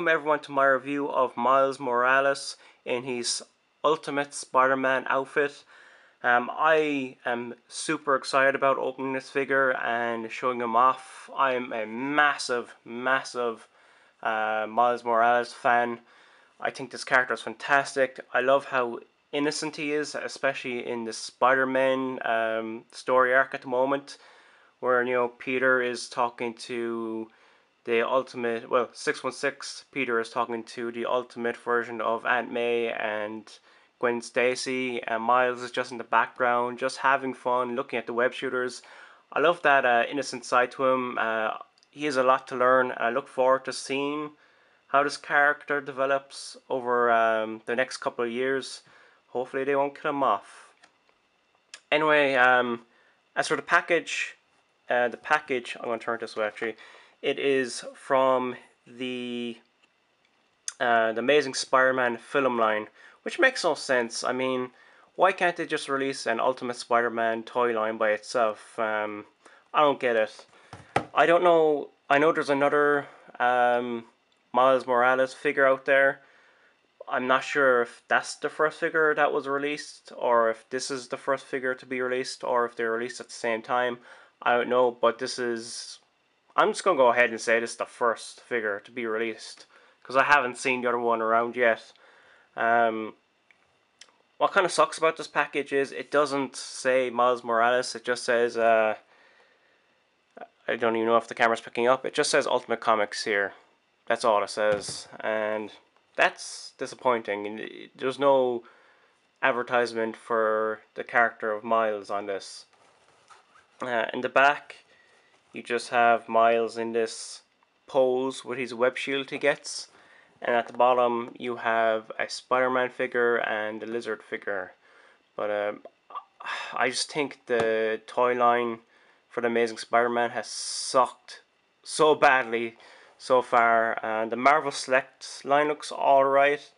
welcome everyone to my review of Miles Morales in his Ultimate Spider-Man outfit. I am super excited about opening this figure and showing him off. I'm a massive Miles Morales fan. I think this character is fantastic. I love how innocent he is, especially in the Spider-Man story arc at the moment, where Peter is talking to the ultimate, well, 616, Peter is talking to the ultimate version of Aunt May and Gwen Stacy, and Miles is just in the background, just having fun, looking at the web shooters. I love that innocent side to him. He has a lot to learn, and I look forward to seeing how this character develops over the next couple of years. Hopefully they won't kill him off. Anyway, as for the package, I'm going to turn it this way actually. It is from the Amazing Spider-Man film line, which makes no sense. I mean, why can't they just release an Ultimate Spider-Man toy line by itself? I don't get it. I don't know. I know there's another Miles Morales figure out there. I'm not sure if that's the first figure that was released, or if this is the first figure to be released, or if they're released at the same time. I don't know, but this is... I'm just going to go ahead and say this is the first figure to be released, because I haven't seen the other one around yet. What kind of sucks about this package is it doesn't say Miles Morales, it just says, I don't even know if the camera's picking up, it just says Ultimate Comics here. That's all it says, and that's disappointing. There's no advertisement for the character of Miles on this. In the back, you just have Miles in this pose with his web shield he gets, and at the bottom you have a Spider-Man figure and a Lizard figure. But I just think the toy line for the Amazing Spider-Man has sucked so badly so far. The Marvel Select line looks alright,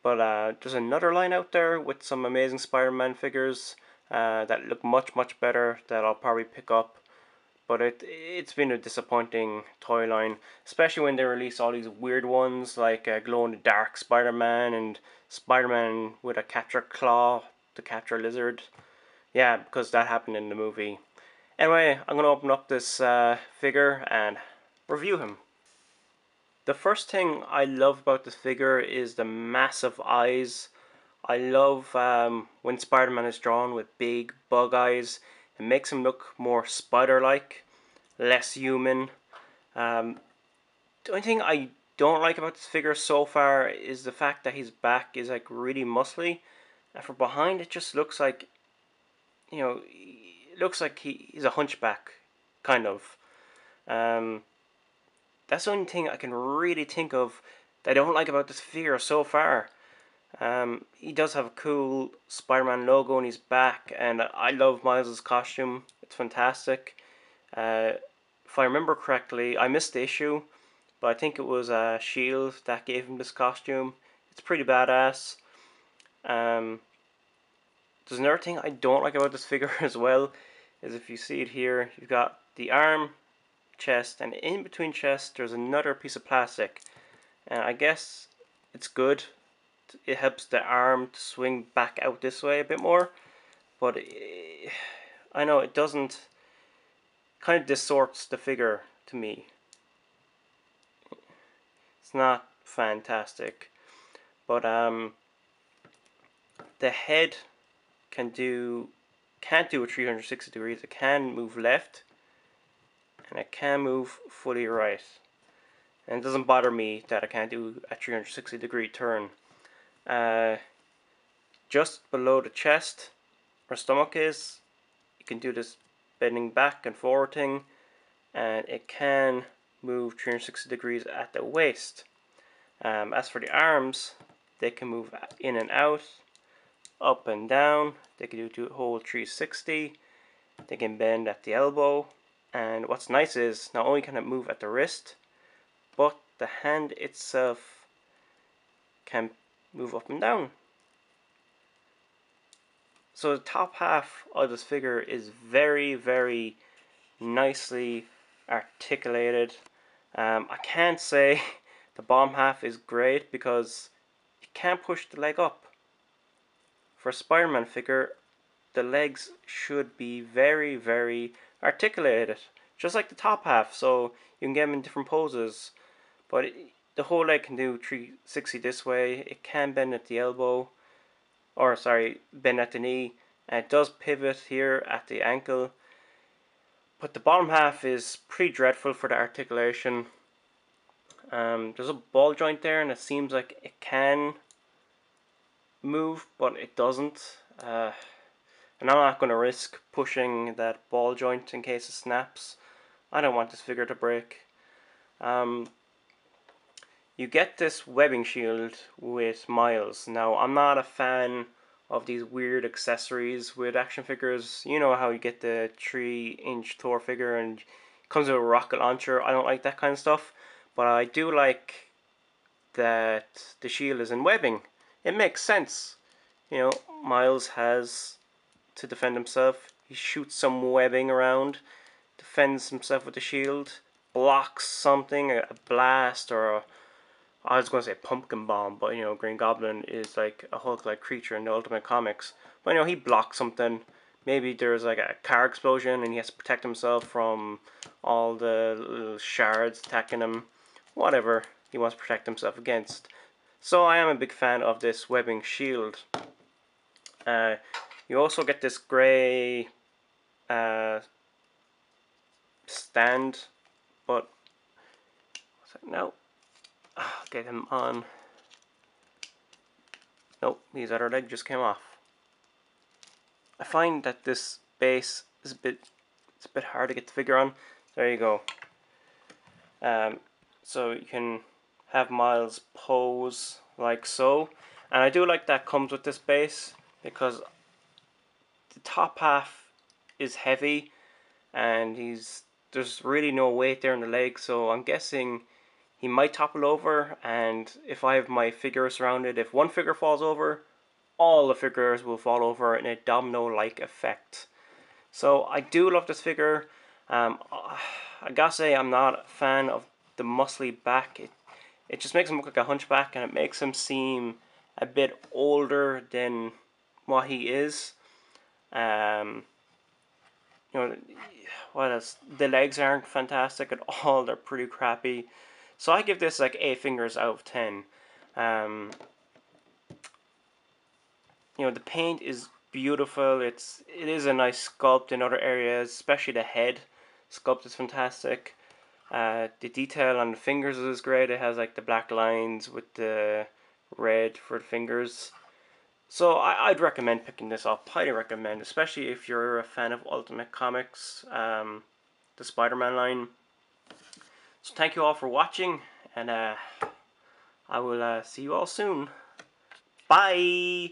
but there's another line out there with some Amazing Spider-Man figures that look much better that I'll probably pick up. But it's been a disappointing toy line, especially when they release all these weird ones like glow-in-the-dark Spider-Man and Spider-Man with a capture claw to capture a lizard. Yeah, because that happened in the movie. Anyway, I'm going to open up this figure and review him. The first thing I love about this figure is the massive eyes. I love when Spider-Man is drawn with big bug eyes. It makes him look more spider-like, less human. The only thing I don't like about this figure so far is the fact that his back is like really muscly, and from behind it just looks like, it looks like he's a hunchback, kind of. That's the only thing I can really think of that I don't like about this figure so far. He does have a cool Spider-Man logo on his back, and I love Miles' costume. It's fantastic. If I remember correctly, I missed the issue, but I think it was S.H.I.E.L.D. that gave him this costume. It's pretty badass. There's another thing I don't like about this figure as well, is if you see it here, you've got the arm, chest, and in between chest there's another piece of plastic. And I guess it's good. It helps the arm to swing back out this way a bit more, but I know it doesn't, kind of distorts the figure to me. It's not fantastic, but the head can't do a 360 degrees. It can move left and it can move fully right, and it doesn't bother me that I can't do a 360 degree turn. Just below the chest where stomach is, you can do this bending back and forward thing, and it can move 360 degrees at the waist. As for the arms, they can move in and out, up and down. They can do a whole 360. They can bend at the elbow, and what's nice is not only can it move at the wrist, but the hand itself can move up and down. So the top half of this figure is very nicely articulated. I can't say The bottom half is great because you can't push the leg up. For a Spider-Man figure, the legs should be very, very articulated, just like the top half, so you can get them in different poses. But the whole leg can do 360 this way. It can bend at the elbow, or sorry, bend at the knee, and it does pivot here at the ankle. But the bottom half is pretty dreadful for the articulation. There's a ball joint there, and it seems like it can move, but it doesn't. And I'm not going to risk pushing that ball joint in case it snaps. I don't want this figure to break. You get this webbing shield with Miles. Now, I'm not a fan of these weird accessories with action figures. You know how you get the 3-inch Thor figure and it comes with a rocket launcher. I don't like that kind of stuff. But I do like that the shield is in webbing. It makes sense. You know, Miles has to defend himself. He shoots some webbing around, defends himself with the shield, blocks something, a blast, or I was going to say pumpkin bomb, but you know, Green Goblin is like a Hulk-like creature in the Ultimate Comics. But you know, he blocks something. Maybe there's like a car explosion and he has to protect himself from all the little shards attacking him. Whatever he wants to protect himself against. So I am a big fan of this webbing shield. You also get this grey stand, but no, I'll get him on. Nope, his other leg just came off. I find that this base is a bit hard to get the figure on. There you go. So you can have Miles pose like so, and I do like that comes with this base because the top half is heavy and there's really no weight there in the leg, so I'm guessing he might topple over, and if I have my figure surrounded, if one figure falls over, all the figures will fall over in a domino-like effect. So I do love this figure. I gotta say I'm not a fan of the muscly back. It just makes him look like a hunchback, and it makes him seem a bit older than what he is. You know, what else? The legs aren't fantastic at all. They're pretty crappy. So I give this like 8 fingers out of 10. You know, the paint is beautiful. It is a nice sculpt in other areas, especially the head sculpt is fantastic. The detail on the fingers is great. It has like the black lines with the red for the fingers. So I'd recommend picking this up. Highly recommend, especially if you're a fan of Ultimate Comics, the Spider-Man line. So thank you all for watching, and I will see you all soon. Bye!